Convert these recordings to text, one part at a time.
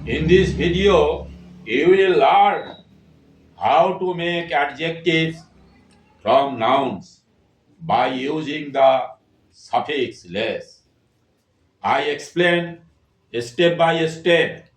In this video, you will learn how to make adjectives from nouns by using the suffix less. I explain step by step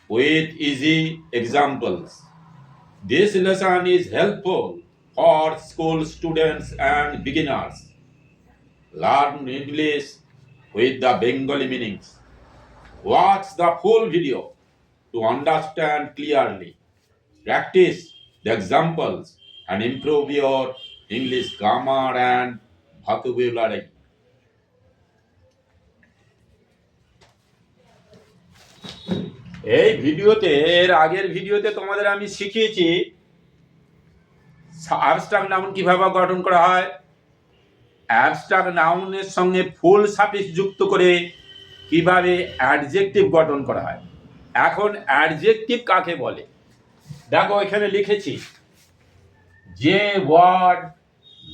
with easy examples. This lesson is helpful for school students and beginners. Learn English with the Bengali meanings. Watch the full video to understand clearly. Practice the examples and improve your English grammar and vocabulary. এই ভিডিওতে আগের ভিডিওতে তোমাদের আমি শিখিয়েছি abstract noun কিভাবে গঠন করা হয়, অ্যাবস্ট্রাক্ট নাউনের সঙ্গে ফুল সাফিক্স যুক্ত করে কিভাবে অ্যাডজেক্টিভ গঠন করা হয়। এখন অ্যাডজেক্টিভ কাকে বলে দেখো এখানে লিখেছি, যে ওয়ার্ড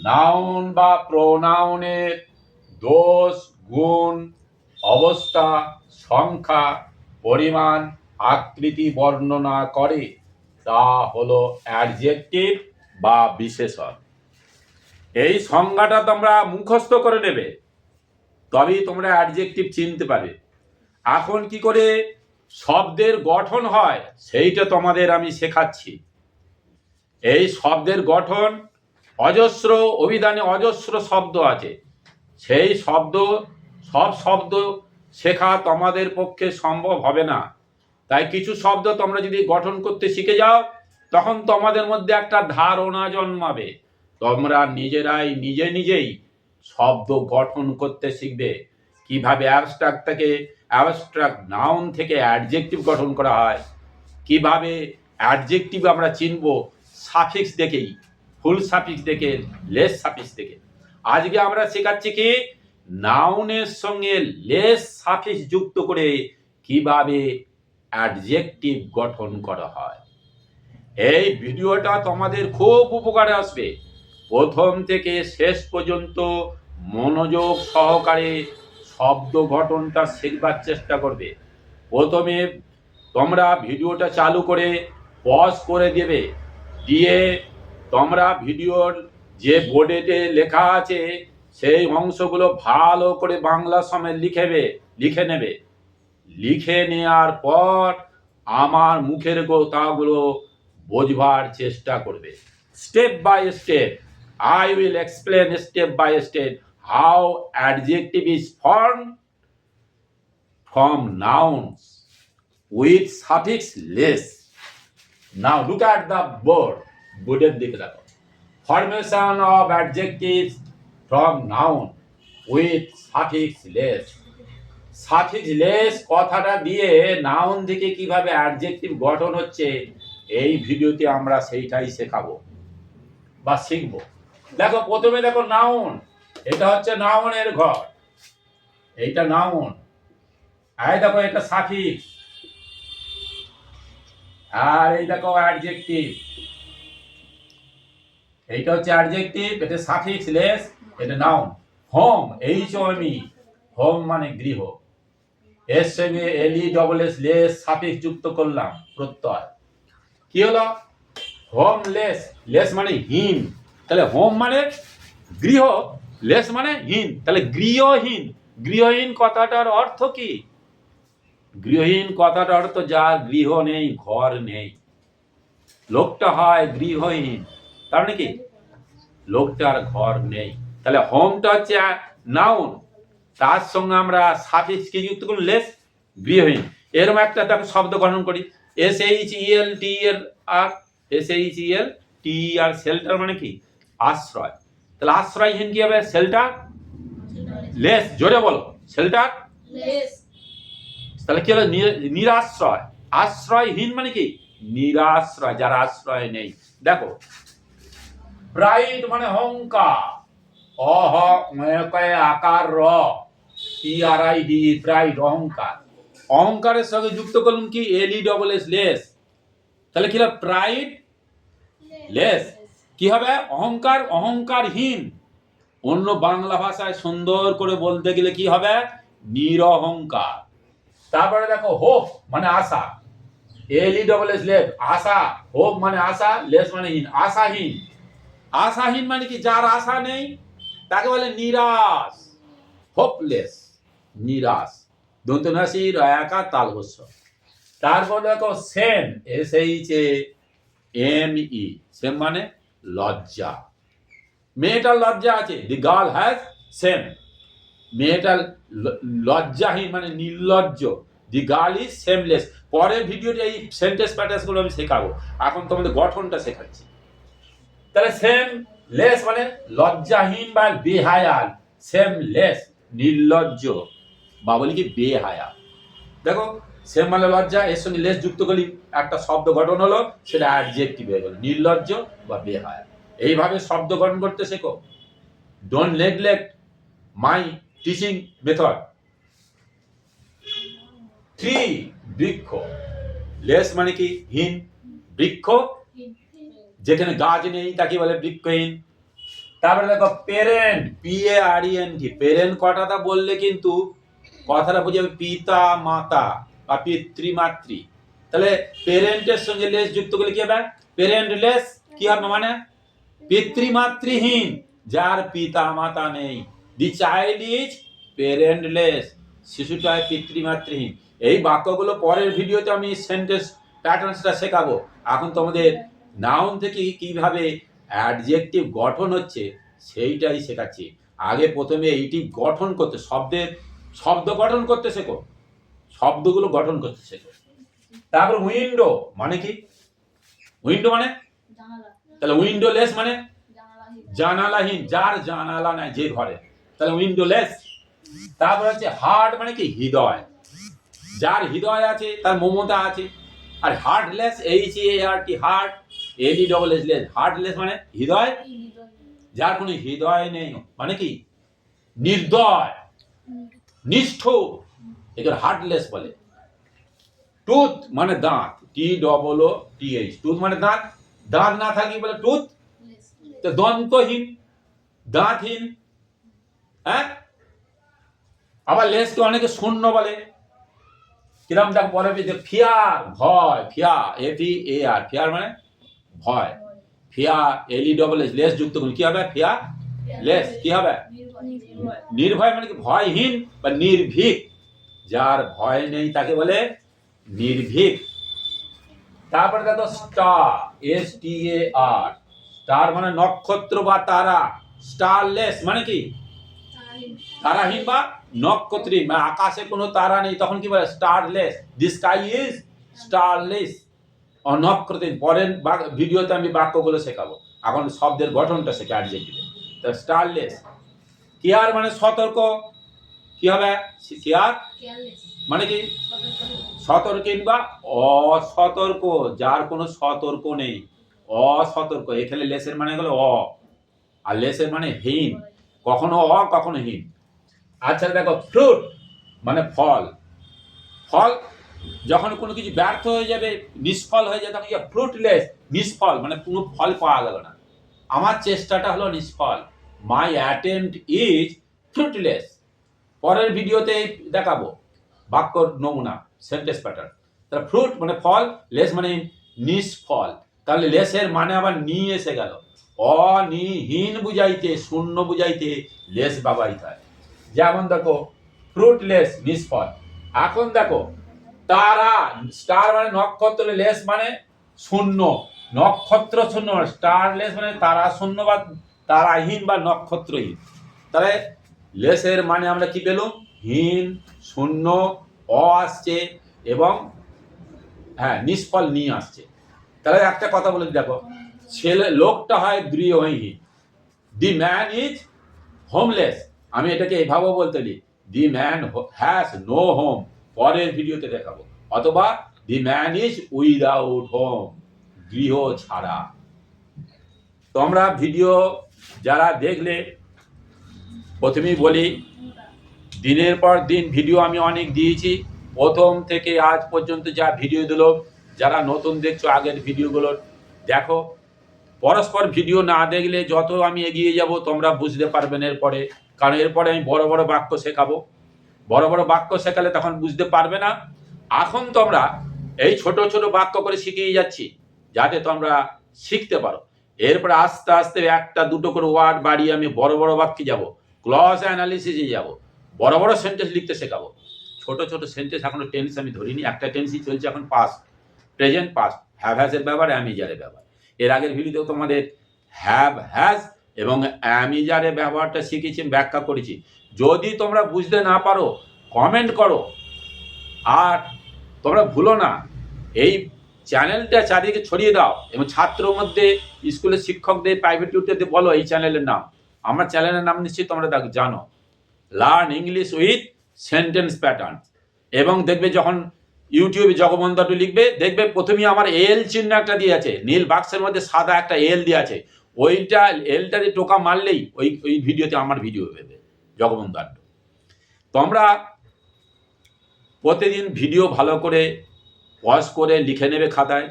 নাউন বা প্রোনাউনের দোষ, গুণ, অবস্থা, সংখ্যা, পরিমাণ, আকৃতি বর্ণনা করে তা হলো অ্যাডজেক্টিভ বা বিশেষণ। এই সংজ্ঞাটা তোমরা মুখস্থ করে নেবে, তবেই তোমরা অ্যাডজেক্টিভ চিনতে পারবে। এখন কি করে শব্দের গঠন হয় সেইটা তোমাদের আমি শেখাচ্ছি। এই শব্দের গঠন অজস্র, অভিধানে অজস্র শব্দ আছে। সেই সব শব্দ শেখা তোমাদের পক্ষে সম্ভব হবে না। তাই কিছু শব্দ তোমরা যদি গঠন করতে শিখে যাও, তখন তোমাদের মধ্যে একটা ধারণা জন্মাবে। তোমরা নিজেরাই নিজেই শব্দ গঠন করতে শিখবে, কিভাবে অ্যাবস্ট্রাক্ট নাউন থেকে অ্যাডজেক্টিভ গঠন করা হয়, কিভাবে অ্যাডজেক্টিভ আমরা চিনব সাফিক্স দেখেই, ফুল সাফিক্স দেখে, লেস সাফিক্স দেখে। আজকে আমরা শেখাচ্ছি কি নাউনের সঙ্গে লেস সাফিক্স যুক্ত করে কিভাবে অ্যাডজেক্টিভ গঠন করা হয়। এই ভিডিওটা তোমাদের খুব উপকারে আসবে। প্রথম থেকে শেষ পর্যন্ত মনোযোগ সহকারে শব্দ গঠনটা শেখবার চেষ্টা করবে। প্রথমে তোমরা ভিডিওটা চালু করে পজ করে দেবে, দিয়ে তোমরা ভিডিওর যে বোর্ডেতে লেখা আছে সেই অংশগুলো ভালো করে বাংলা সমেত লিখে নেবে। লিখে নেওয়ার পর আমার মুখের কথাগুলো বোঝবার চেষ্টা করবে। Step by step I will explain step by step how adjective is formed from nouns with suffix less. Now look at the board. বোর্ডের দিকে দেখো। Formation of adjectives from noun with suffix less. suffix less কথাটা দিয়ে noun থেকে কিভাবে adjective গঠন হচ্ছে এই ভিডিওতে আমরা সেইটাই শেখাবো বা শিখবো। দেখো প্রথমে দেখো নাউন, এটা হচ্ছে নাউনের ঘর, এইটা নাউন। আর দেখো এটা সাফিক্স, আর এই দেখো অ্যাডজেক্টিভ, এইটা হচ্ছে অ্যাডজেক্টিভ, এটা সাফিক্স লেস, এটা নাউন। হোম, HOME, হোম মানে গৃহ, এর সঙ্গে LESS লেস সাফিক্স যুক্ত করলাম, প্রত্যয়। কি হলো? হোমলেস, লেস মানে হীন, তাহলে হোম মানে গৃহ, লেস মানে হীন, তাহলে গৃহহীন। গৃহহীন কথাটার অর্থ কি? গৃহহীন কথাটার অর্থ যার গৃহ নেই, ঘর নেই। লোকটা হয় গৃহহীন, তার মানে কি লোকটার ঘর নেই। তাহলে হোমটা হচ্ছে নাউন, তার সঙ্গে আমরা সাফিক্স কি যুক্ত করুন? লেস, গৃহহীন। এরকম একটা দেখো শব্দ গঠন করি, SHELTER। SHELTER, শেল্টার মানে কি? আশ্রয়। তাহলে আশ্রয়হীন কি হবে? Shelter less. জোরে বলো, শেল্টার লেস। তাহলে কি হলো? নিরাশ্রয়। আশ্রয়হীন মানে কি? নিরাশ্রয়, যার আশ্রয় নেই। দেখো প্রাইড মানে অহংকার, আকার র, PRID, প্রাইড, অহংকার। অহংকারের সঙ্গে যুক্ত করলাম কি? LESS, less. তাহলে কি হবে? Pride less. কি হবে? অহংকার, অহংকারহীন। অন্য বাংলা ভাষায় সুন্দর করে বলতে গেলে কি হবে? নিরহংকার। তারপরে দেখো হোপ মানে আশা, এলি ডবল এস লেস, আশা, হোপ মানে আশা, লেস মানে হীন, আশাহীন। আশাহীন মানে কি, যার আশা নেই তাকে বলে নিরাশ, হোপলেস, নিরাশ। দন্তনাসি রয়াকার তালবস্য। তারপর দেখো সেম, SHAME, সেম মানে লজ্জা। মেয়েটার লজ্জা আছে, দি গার্ল হ্যাজ সেম। মেয়েটার লজ্জাহীন মানে নির্লজ্জ, দি গার্ল ইজ সেমলেস। পরের ভিডিওতে এই সেন্টেন্স প্যাটার্নগুলো আমি শেখাবো, এখন তোমাদের গঠনটা শেখাচ্ছি। তাহলে সেম লেস মানে লজ্জাহীন বা বেহায়াল, সেমলেস নির্লজ্জ বা বলি কি বেহায়া। দেখো সেম মানে লজ্জা, এর সঙ্গে লেস যুক্ত করলে একটা শব্দ গঠন হলো, সেটা অ্যাডজেক্টিভ হয়ে গেল, নির্লজ্জ বা বেহায়া। এইভাবে শব্দ গঠন করতে শেখো। Don't neglect my teaching method. Tree বৃক্ষ, লেস মানে কি হীন, বৃক্ষ যেখানে গাছ নেই তাকে বলে বৃক্ষহীন। তারপরে দেখো পেরেন্ট, PARENT, পেরেন্ট কথাটা বললে কিন্তু কথাটা বুঝে যাবে পিতা মাতা বা পিতৃমাতৃ। তাহলে পেরেন্টের সঙ্গে লেস যুক্ত করলে কি হবে, পেরেন্ট লেস, কি হবে মানে পিতৃমাতৃহীন, যার পিতা মাতা নেই। দি চাইল্ড ইজ পেরেন্টলেস, শিশুটা পিতৃমাতৃহীন। এই বাক্যগুলো পরের ভিডিওতে আমি সেন্টেন্স প্যাটার্নসটা শেখাবো। এখন তোমাদের নাউন থেকে কিভাবে অ্যাডজেক্টিভ গঠন হচ্ছে সেইটাই শেখাচ্ছি। আগে প্রথমে এইটি গঠন করতে, শব্দ গঠন করতে শেখো, শব্দগুলো গঠন করতে শেখো। তারপর উইন্ডো মানে কি, উইন্ডো মানে, তাহলে উইন্ডোলেস মানে জানালাহীন, যার জানালা নাই যে ঘরে, তাহলে উইন্ডোলেস। তারপর হচ্ছে হার্ট মানে কি হৃদয়, যার হৃদয় আছে তার মমতা আছে। আর heartless, HART, heart, LESS less, heartless মানে হৃদয়, যার কোনো হৃদয় নেই, মানে কি নির্দয়, নিষ্ঠুর, এগুলো হার্টলেস বলে। টুথ মানে দাঁত, TOOTH, টুথ মানে দাঁত, দাঁত না থাকি বলে টুথ, তো দন্তহীন, দাঁতহীন। হ্যাঁ, আবার লেসকে অনেকে শূন্য বলে, কিরম দেখ পরে ফিয়ার, ভয়, FEAR, ফিয়ার মানে ভয়, ফিয়ার, LESS লেস যুক্ত করুন কি হবে, ফিয়ার লেস, কি হবে নির্ভয়, মানে কি ভয়হীন বা নির্ভীক, যার ভয় নেই তাকে বলে নির্ভীক। তারপরে দেখো স্টার, STAR, স্টার মানে নক্ষত্র বা তারা, স্টারলেস মানে কি তারাহীন বা নক্ষত্রহীন, মানে আকাশে কোনো তারা নেই তখন কি বলে স্টারলেস, দি স্কাই ইজ স্টারলেস, নক্ষত্রহীন। পরের ভিডিওতে আমি বাক্যগুলো শেখাবো, এখন শব্দের গঠনটা শেখা অ্যাডজেক্টিভে। তা স্টারলেস। কেয়ার মানে সতর্ক, কি হবে কেয়ার মানে কি সতর্ক বা অসতর্ক, যার কোনো সতর্ক নেই, অসতর্ক। এখানে লেসের মানে হলো আর লেসের মানে হীন, কখনো কখনো হীন। আচ্ছা দেখো ফ্রুট মানে ফল, ফল যখন কোনো কিছু ব্যর্থ হয়ে যাবে, নিষ্ফল হয়ে যায়, তখন ফ্রুটলেস, নিষ্ফল মানে কোনো ফল পাওয়া গেল না, আমার চেষ্টাটা হলো নিষ্ফল, মাই অ্যাটেম্প্ট ইজ ফ্রুটলেস। পরের ভিডিওতে দেখাবো বাক্য নমুনা, সেন্টেন্স প্যাটার্ন। তাহলে ফ্রুট মানে ফল, লেস মানে নিষ্ফল, তাহলে লেসের মানে আবার নি এসে গেল, অনিহীন বুঝাইতে, শূন্য বুঝাইতে লেস ব্যবহৃত হয়। যেমন দেখো ফ্রুটলেস, নিষ্ফল। এখন দেখো তারা, স্টার মানে নক্ষত্র, লেস মানে শূন্য, নক্ষত্র শূন্য, স্টারলেস মানে তারা শূন্য বা তারাহীন বা নক্ষত্রহীন। তাহলে লেসের মানে আমরা কি পেলাম, হীন, শূন্য, আসছে এবং হ্যাঁ নিষ্ফল নিয়ে আসছে। তাহলে একটা কথা বলে দেখো, ছেলে লোকটা হয় গৃহহীন, দি ম্যান ইজ হোমলেস, আমি এটাকে এভাবে বলতে দিই, the man has no home, পরের ভিডিওতে দেখাবো, অথবা the man is without home, গৃহ ছাড়া। তোমরা ভিডিও যারা দেখলে, প্রথমেই বলি দিনের পর দিন ভিডিও আমি অনেক দিয়েছি, প্রথম থেকে আজ পর্যন্ত যা ভিডিও দিল, যারা নতুন দেখছো আগের ভিডিওগুলো দেখো। পরস্পর ভিডিও না দেখলে যত আমি এগিয়ে যাব তোমরা বুঝতে পারবেন এরপরে, কারণ এরপরে আমি বড় বড় বাক্য শেখাবো, বড় বড় বাক্য শেখালে তখন বুঝতে পারবে না। এখন তোমরা এই ছোট ছোট বাক্য করে শিখিয়ে যাচ্ছি যাতে তোমরা শিখতে পারো। এরপরে আস্তে আস্তে একটা দুটো করে ওয়ার্ড বাড়িয়ে আমি বড় বড় বাক্যে যাব, ক্লজ অ্যানালিসিসে যাব, বড় বড় সেন্টেন্স লিখতে শেখাবো। ছোট ছোট সেন্টেন্স এখনো টেন্স আমি ধরিনি, একটা টেন্সই চলছে এখন, পাস্ট, প্রেজেন্ট, পাস্ট, হ্যাভ হ্যাজের ব্যাপার, অ্যামিজারের ব্যাপার। এর আগের ভিডিওতেও তোমাদের হ্যাভ হ্যাজ এবং অ্যামিজারের ব্যবহারটা শিখেছি, ব্যাখ্যা করেছি। যদি তোমরা বুঝতে না পারো কমেন্ট করো। আর তোমরা ভুলো না এই চ্যানেলটা চারিদিকে ছড়িয়ে দাও এবং ছাত্রর মধ্যে, স্কুলের শিক্ষকদের, প্রাইভেট টিউটরদের বলো এই চ্যানেলের নাম। আমার চ্যানেলের নাম নিশ্চয়ই তোমরা জানো, learn English with sentence pattern. এবং দেখবে যখন ইউটিউবে জগবন্ধু লিখবে, দেখবে প্রথমেই আমার এল চিহ্ন একটা দিয়ে আছে, নীল বাক্সের মধ্যে সাদা একটা এল দিয়ে আছে, ওইটা এলটা দিয়ে টোকা মারলেই ওই ভিডিওতে আমার ভিডিও পেবে, জগবন্ধু আড্ডা। তোমরা প্রতিদিন ভিডিও ভালো করে পজ করে লিখে নেবে খাতায়,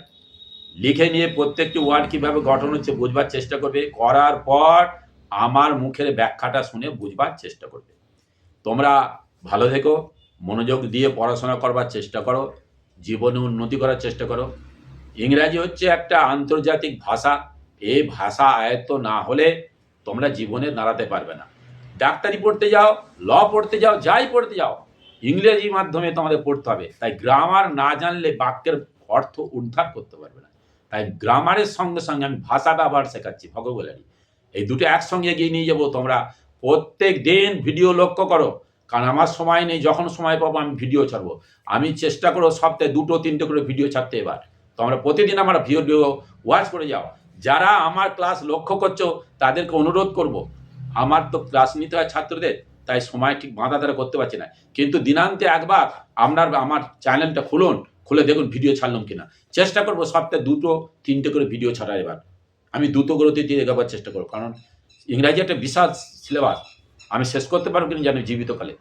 লিখে নিয়ে প্রত্যেকটি ওয়ার্ড কীভাবে গঠন হচ্ছে বুঝবার চেষ্টা করবে, করার পর আমার মুখের ব্যাখ্যাটা শুনে বুঝবার চেষ্টা করবে। তোমরা ভালো থেকো, মনোযোগ দিয়ে পড়াশোনা করবার চেষ্টা করো, জীবনে উন্নতি করার চেষ্টা করো। ইংরাজি হচ্ছে একটা আন্তর্জাতিক ভাষা, এই ভাষা আয়ত্ত না হলে তোমরা জীবনে দাঁড়াতে পারবে না। ডাক্তারি পড়তে যাও, ল পড়তে যাও, যাই পড়তে যাও, ইংরেজি মাধ্যমে তোমাদের পড়তে হবে। তাই গ্রামার না জানলে বাক্যের অর্থ উদ্ধার করতে পারবে না। তাই গ্রামারের সঙ্গে সঙ্গে আমি ভাষা ব্যবহার শেখাচ্ছি, ভোকাবুলারি, এই দুটো একসঙ্গে এগিয়ে নিয়ে যাবো। তোমরা প্রত্যেক দিন ভিডিও লক্ষ্য করো, কারণ আমার সময় নেই, যখন সময় পাবো আমি ভিডিও ছাড়বো। আমি চেষ্টা করবো সপ্তাহে 2-3টে করে ভিডিও ছাড়তে। এবার তোমরা প্রতিদিন আমার ভিডিও ওয়াচ করে যাও। যারা আমার ক্লাস লক্ষ্য করছো তাদেরকে অনুরোধ করব, আমার তো ক্লাস নিতে হয় ছাত্রদের, তাই সময় ঠিক বাঁধা দ্বারা করতে পারছি না, কিন্তু দিনান্তে একবার আমার চ্যানেলটা খুলে দেখুন ভিডিও ছাড়লাম কিনা। চেষ্টা করবো সপ্তাহে 2-3টে করে ভিডিও ছাড়ার। এবার আমি দ্রুত গতিতে দিয়ে দেখাবার চেষ্টা করবো, কারণ ইংরাজি একটা বিশাল সিলেবাস, আমি শেষ করতে পারবো কিনা জানি জীবিতকালে।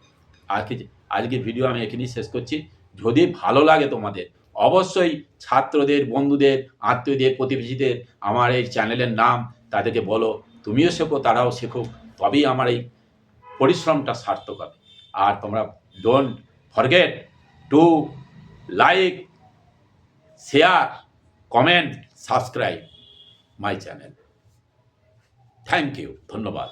আজকে ভিডিও আমি এখানেই শেষ করছি। যদি ভালো লাগে তোমাদের, অবশ্যই ছাত্রদের, বন্ধুদের, আত্মীয়দের, প্রতিবেশীদের আমার এই চ্যানেলের নাম তাদেরকে বলো, তুমিও শেখো, তারাও শেখো, তবেই আমার এই পরিশ্রমটা সার্থক হবে। আর তোমরা don't forget to like, share, comment, subscribe my channel. Thank you, ধন্যবাদ।